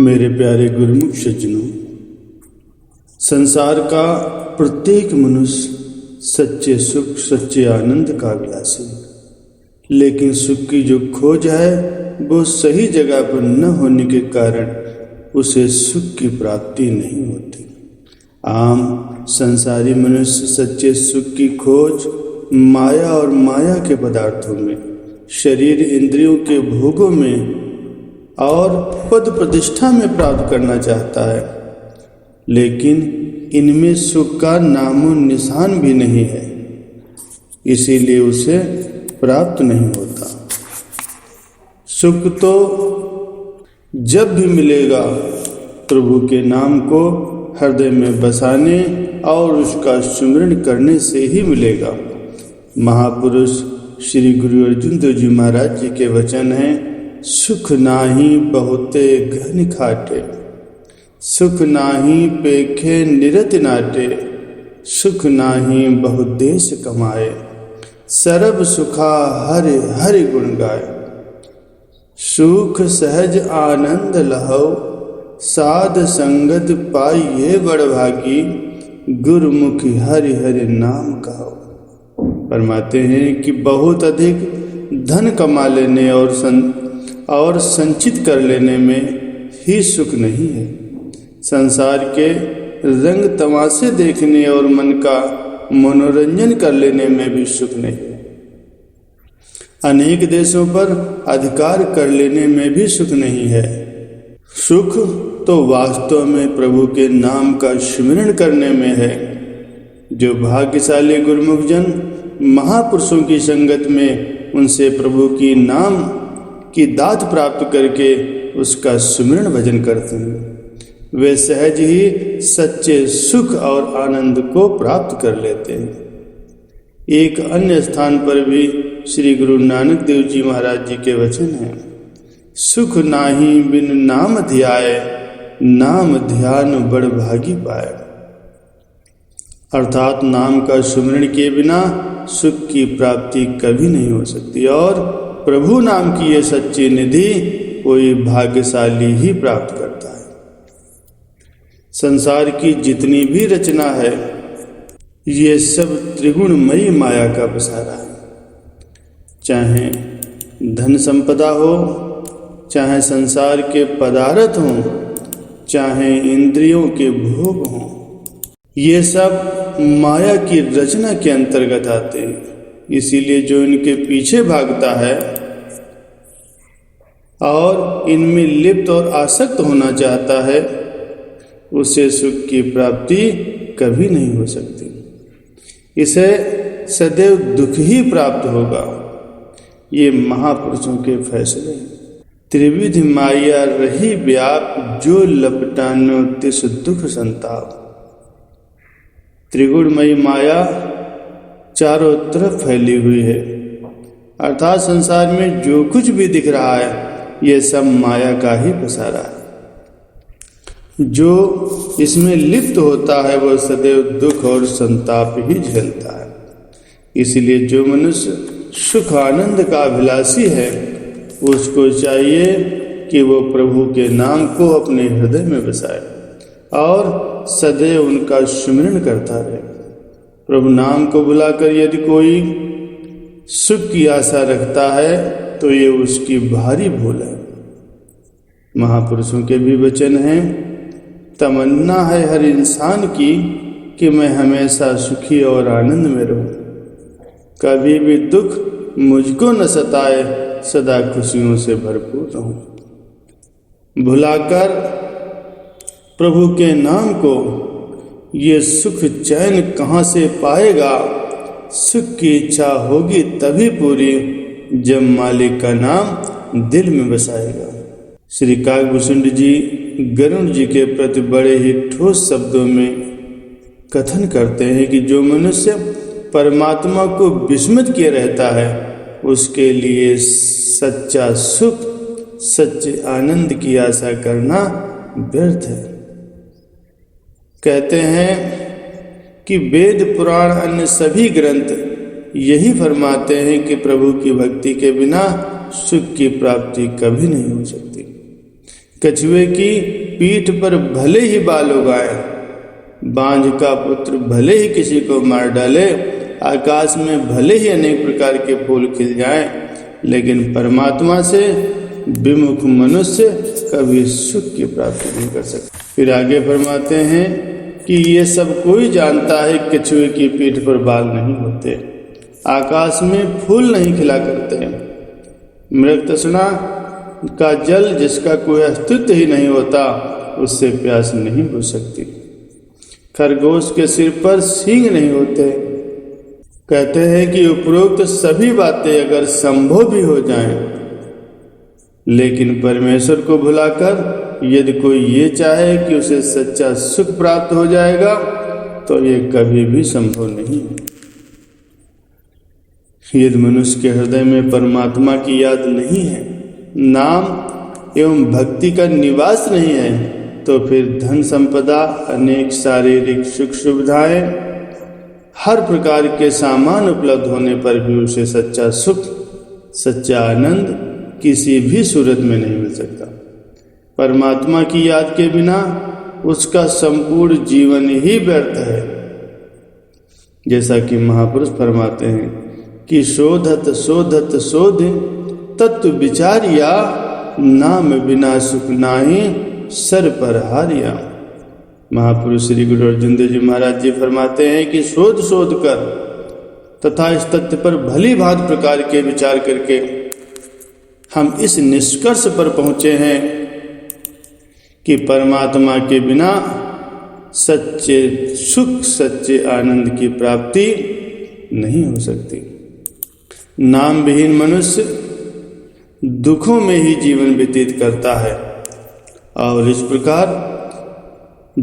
मेरे प्यारे गुरुमुख सज्जनों, संसार का प्रत्येक मनुष्य सच्चे सुख सच्चे आनंद का अभिलाषी है, लेकिन सुख की जो खोज है वो सही जगह पर न होने के कारण उसे सुख की प्राप्ति नहीं होती। आम संसारी मनुष्य सच्चे सुख की खोज माया और माया के पदार्थों में, शरीर इंद्रियों के भोगों में और पद प्रतिष्ठा में प्राप्त करना चाहता है, लेकिन इनमें सुख का नामो निशान भी नहीं है, इसीलिए उसे प्राप्त नहीं होता। सुख तो जब भी मिलेगा प्रभु के नाम को हृदय में बसाने और उसका सुमिरन करने से ही मिलेगा। महापुरुष श्री गुरु अर्जुन देव जी महाराज जी के वचन हैं, सुख नाही बहुते घन खाटे, सुख नाही पेखे निरत नाटे, सुख नाही बहुदेश कमाए, सरब सुखा हरि हरि गुण गाए। सुख सहज आनंद लहो, साध संगत पाइये बड़ भागी, गुरुमुखी हरि हरि नाम कहो। फरमाते हैं कि बहुत अधिक धन कमा लेने और संचित कर लेने में ही सुख नहीं है। संसार के रंग तमाशे देखने और मन का मनोरंजन कर लेने में भी सुख नहीं है। अनेक देशों पर अधिकार कर लेने में भी सुख नहीं है। सुख तो वास्तव में प्रभु के नाम का स्मरण करने में है। जो भाग्यशाली गुरुमुख जन महापुरुषों की संगत में उनसे प्रभु की नाम की दात प्राप्त करके उसका सुमिरन भजन करते हैं, वे सहज ही सच्चे सुख और आनंद को प्राप्त कर लेते हैं। एक अन्य स्थान पर भी श्री गुरु नानक देव जी महाराज जी के वचन हैं, सुख नाही बिन नाम ध्याए, नाम ध्यान बड़ भागी पाए। अर्थात नाम का सुमिरन किए बिना सुख की प्राप्ति कभी नहीं हो सकती, और प्रभु नाम की ये सच्ची निधि कोई भाग्यशाली ही प्राप्त करता है। संसार की जितनी भी रचना है ये सब त्रिगुणमयी माया का पसारा है। चाहे धन संपदा हो, चाहे संसार के पदार्थ हों, चाहे इंद्रियों के भोग हों, ये सब माया की रचना के अंतर्गत आते हैं। इसीलिए जो इनके पीछे भागता है और इनमें लिप्त और आसक्त होना चाहता है, उसे सुख की प्राप्ति कभी नहीं हो सकती। इसे सदैव दुख ही प्राप्त होगा। ये महापुरुषों के फैसले। त्रिविध माया रही व्याप, जो लपटानो तिस दुख संताप। त्रिगुणमयी माया चारों तरफ फैली हुई है, अर्थात संसार में जो कुछ भी दिख रहा है ये सब माया का ही पसारा है। जो इसमें लिप्त होता है वह सदैव दुख और संताप ही झेलता है। इसलिए जो मनुष्य सुख आनंद का अभिलाषी है उसको चाहिए कि वो प्रभु के नाम को अपने हृदय में बसाए और सदैव उनका सुमिरन करता रहे। प्रभु नाम को बुलाकर यदि कोई सुख की आशा रखता है तो ये उसकी भारी भूल है। महापुरुषों के भी वचन हैं, तमन्ना है हर इंसान की कि मैं हमेशा सुखी और आनंद में रहूं, कभी भी दुख मुझको न सताए, सदा खुशियों से भरपूर रहूं। भुलाकर प्रभु के नाम को ये सुख चैन कहाँ से पाएगा। सुख की इच्छा होगी तभी पूरी, जब मालिक का नाम दिल में बसाएगा। श्री काकभूषुंड जी गरुण जी के प्रति बड़े ही ठोस शब्दों में कथन करते हैं कि जो मनुष्य परमात्मा को विस्मृत किए रहता है उसके लिए सच्चा सुख सच्चे आनंद की आशा करना व्यर्थ है। कहते हैं कि वेद पुराण अन्य सभी ग्रंथ यही फरमाते हैं कि प्रभु की भक्ति के बिना सुख की प्राप्ति कभी नहीं हो सकती। कछुए की पीठ पर भले ही बाल उगाए, बांझ का पुत्र भले ही किसी को मार डाले, आकाश में भले ही अनेक प्रकार के फूल खिल जाएं, लेकिन परमात्मा से विमुख मनुष्य कभी सुख की प्राप्ति नहीं कर सकता। फिर आगे फरमाते हैं कि ये सब कोई जानता है, कछुए की पीठ पर बाल नहीं होते, आकाश में फूल नहीं खिला करते, मृग तृष्णा का जल जिसका कोई अस्तित्व ही नहीं होता, उससे प्यास नहीं बुझ सकती, खरगोश के सिर पर सींग नहीं होते। कहते हैं कि उपरोक्त सभी बातें अगर संभव भी हो जाएं, लेकिन परमेश्वर को भुलाकर यदि कोई ये चाहे कि उसे सच्चा सुख प्राप्त हो जाएगा, तो ये कभी भी संभव नहीं है। यदि मनुष्य के हृदय में परमात्मा की याद नहीं है, नाम एवं भक्ति का निवास नहीं है, तो फिर धन संपदा, अनेक शारीरिक सुख सुविधाएं, हर प्रकार के सामान उपलब्ध होने पर भी उसे सच्चा सुख, सच्चा आनंद किसी भी सूरत में नहीं मिल सकता। परमात्मा की याद के बिना उसका संपूर्ण जीवन ही व्यर्थ है। जैसा कि महापुरुष फरमाते हैं कि शोधत शोधत शोध तत्व विचारिया, नाम बिना सुख नाही सर पर हारिया। महापुरुष श्री गुरु अर्जुन देव जी महाराज जी फरमाते हैं कि शोध शोध कर तथा इस तथ्य पर भली भांति प्रकार के विचार करके हम इस निष्कर्ष पर पहुंचे हैं कि परमात्मा के बिना सच्चे सुख, सच्चे आनंद की प्राप्ति नहीं हो सकती। नाम विहीन मनुष्य दुखों में ही जीवन व्यतीत करता है और इस प्रकार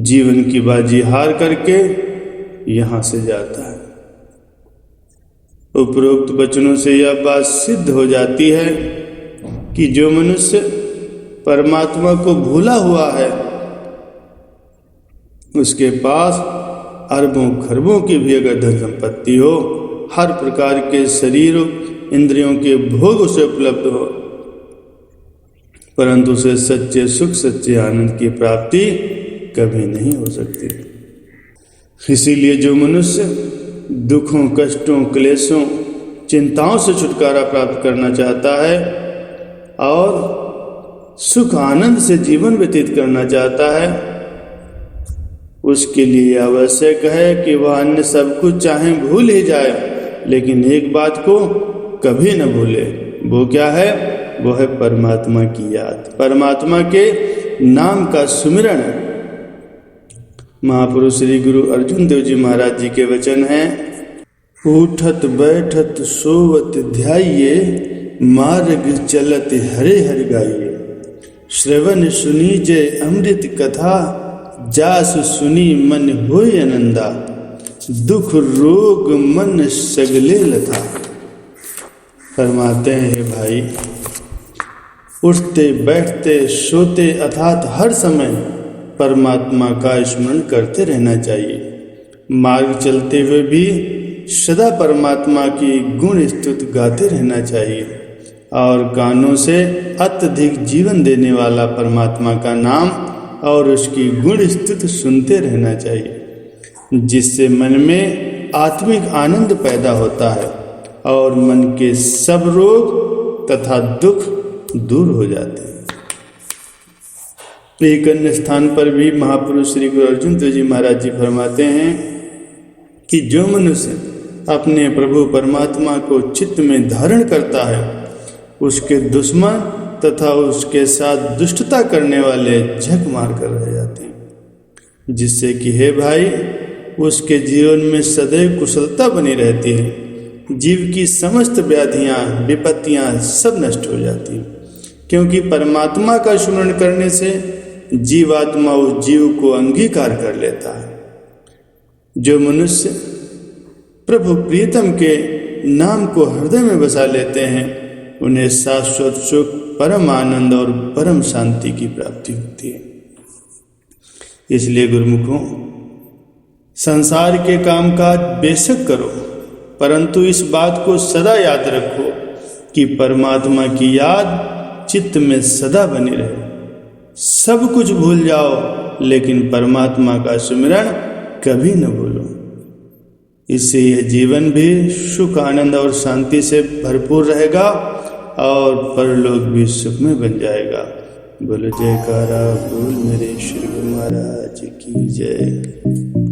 जीवन की बाजी हार करके यहां से जाता है। उपरोक्त वचनों से यह बात सिद्ध हो जाती है कि जो मनुष्य परमात्मा को भूला हुआ है, उसके पास अरबों खरबों की भी अगर धन संपत्ति हो, हर प्रकार के शरीर इंद्रियों के भोग उसे उपलब्ध हो, परंतु उसे सच्चे सुख, सच्चे आनंद की प्राप्ति कभी नहीं हो सकती। इसीलिए जो मनुष्य दुखों, कष्टों, क्लेशों, चिंताओं से छुटकारा प्राप्त करना चाहता है और सुख आनंद से जीवन व्यतीत करना चाहता है, उसके लिए आवश्यक है कि वह अन्य सब कुछ चाहे भूल ही जाए, लेकिन एक बात को कभी न भूले। वो क्या है? वो है परमात्मा की याद, परमात्मा के नाम का सुमिरन। महापुरुष श्री गुरु अर्जुन देव जी महाराज जी के वचन हैं, उठत बैठत सोवत ध्याइये, मार्ग चलत हरे हर गाइये। श्रवण सुनी जय अमृत कथा, जास सुनी मन होय आनंदा। दुख रोग मन सगले लथा। फरमाते हैं, हे भाई, उठते बैठते सोते अर्थात हर समय परमात्मा का स्मरण करते रहना चाहिए। मार्ग चलते हुए भी सदा परमात्मा की गुण स्तुति गाते रहना चाहिए और कानों से अत्यधिक जीवन देने वाला परमात्मा का नाम और उसकी गुण स्तुति सुनते रहना चाहिए, जिससे मन में आत्मिक आनंद पैदा होता है और मन के सब रोग तथा दुख दूर हो जाते हैं। एक अन्य स्थान पर भी महापुरुष श्री गुरु अर्जुन देव जी महाराज जी फरमाते हैं कि जो मनुष्य अपने प्रभु परमात्मा को चित्त में धारण करता है, उसके दुश्मन तथा उसके साथ दुष्टता करने वाले झक मार कर रह जाते हैं, जिससे कि हे भाई, उसके जीवन में सदैव कुशलता बनी रहती है। जीव की समस्त व्याधियां, विपत्तियां सब नष्ट हो जाती हैं, क्योंकि परमात्मा का स्मरण करने से जीवात्मा उस जीव को अंगीकार कर लेता है। जो मनुष्य प्रभु प्रियतम के नाम को हृदय में बसा लेते हैं, उन्हें शाश्वत सुख, परम आनंद और परम शांति की प्राप्ति होती है। इसलिए गुरुमुखों, संसार के कामकाज बेशक करो, परंतु इस बात को सदा याद रखो कि परमात्मा की याद चित्त में सदा बनी रहे। सब कुछ भूल जाओ लेकिन परमात्मा का सुमिरन कभी न भूलो। इससे यह जीवन भी सुख आनंद और शांति से भरपूर रहेगा और परलोक भी सुख में बन जाएगा। बोलो जयकारा बोल मेरे श्री गुरु महाराज की जय।